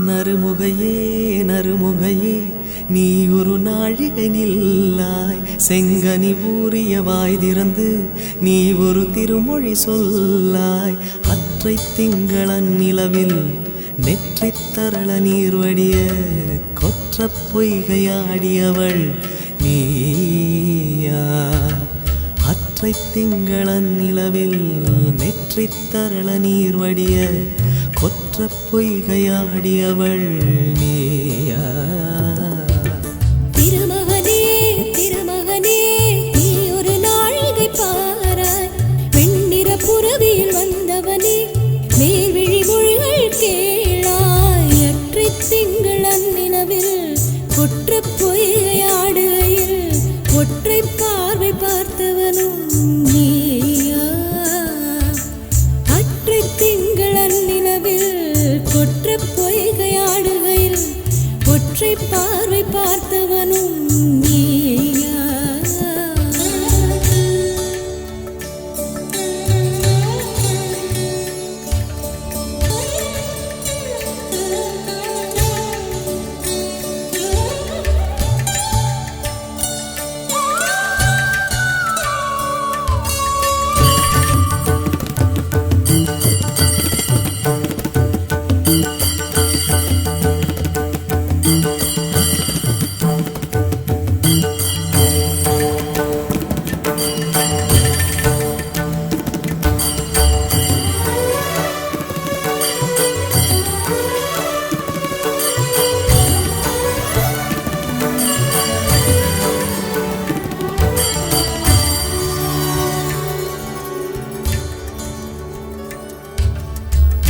நறுமுகையே நறுமுகையே நீ ஒரு நாழிகை நில்லாய், செங்கனி ஊறிய வாய் திறந்து நீ ஒரு திருமொழி சொல்லாய். அற்றை திங்களன் நிலவில் நெற்றித் தரள நீர் வடிய கொற்ற பொய்கையாடியவள் நீயா? அற்றை திங்களன் நிலவில் நெற்றித் தரள நீர் வடிய கொற்ற பொய்கையாடியவள் நீயா? திருமகனே திருமகனே நீ ஒரு நாழிகை பாராய், வெண்ணிற புரவியில் வந்தவனே மேல்விழி மொழிகள் கேளாய். அற்றை திங்களன் நிலவில் கொற்ற பொய்கையாடுகையில் ஒற்றை பார்வை பார்த்தவனும் நீயா? அற்றை திங்களன் நிலவில் கொற்ற பொய்கையாடுகையில் ஒற்றை பார்வை பார்த்தவனும் நீயா?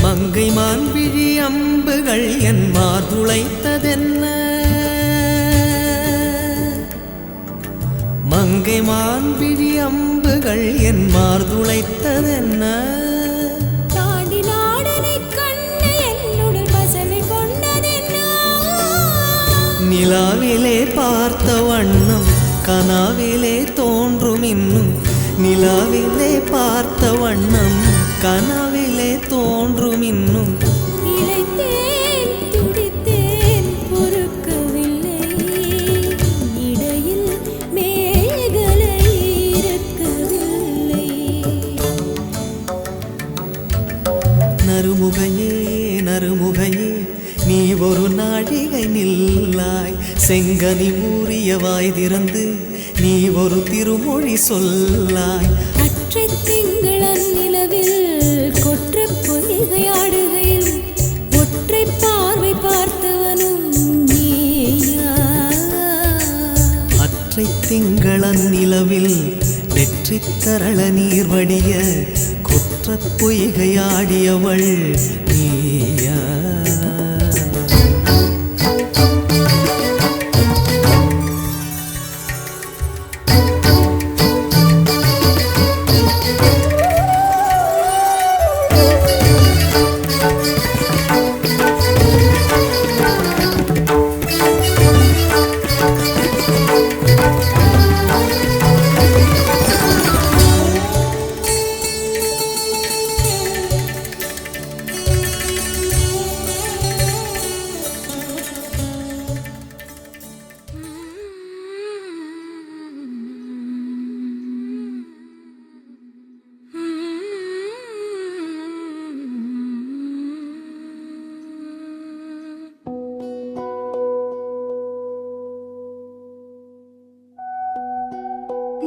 மங்கை மான்விழி அம்புகள் என் மார்துளைத்ததென்ன? மங்கை மான்விழி அம்புகள் என் மார்துளைத்ததென்ன? தாண்டி நாடனை கண்டு என்னுடன் பசமை கொண்டதென்ன? நிலாவிலே பார்த்த வண்ணம் கனாவிலே தோன்றும் இன்னும், நிலாவிலே பார்த்த வண்ணம் கனாவிலே தோன்றும் இன்னும். இளைத்தேன் துடித்தேன் பொறுக்கவில்லை, இடையில் மேகலை இருக்கவில்லை. நறுமுகையே நறுமுகையே நீ ஒரு நாழிகை நில்லாய், செங்கனி ஊறிய வாய் திறந்து நீ ஒரு திருமொழி சொல்லாய். அற்றை திங்களன் நிலவில் கொற்ற பொய்கையாடுகையில் ஒற்றை பார்வை பார்த்தவனும் நீயா? அற்றை திங்களன் நிலவில் நெற்றித் தரள நீர் வடிய கொற்ற பொய்கையாடியவள் நீயா?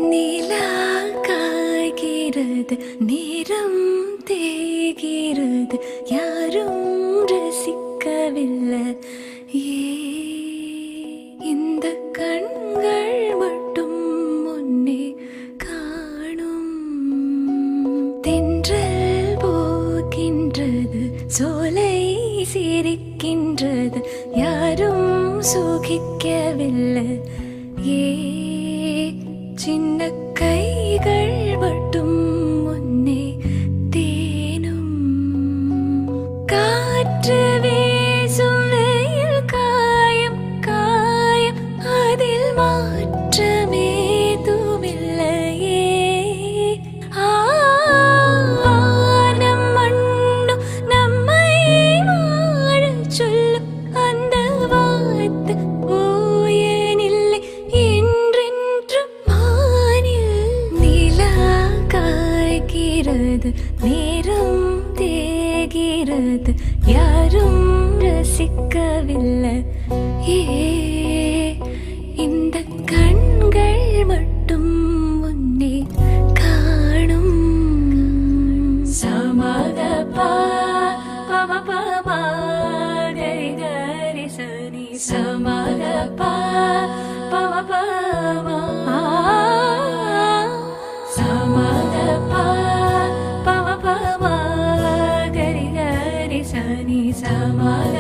நிலா காய்கிறது, நேரம் தேய்கிறது, யாரும் ரசிக்கவில்லை. இந்த கண்கள் மட்டும் முன்னே காணும். தென்றல் போகின்றது, சோலை சிரிக்கின்றது, யாரும் சுகிக்கவில்லை. சின்ன கைகள் தேகிறது நேரம் தேகிறது யாரும் ரசிக்கவில்லை ஏ இந்த கண்கள் மட்டும் உன்னை காணும் சமதபா பமபமா கரி கரி சனி சமதபா பமபமா சமதபா பமபமா கரி கரி சனி சமத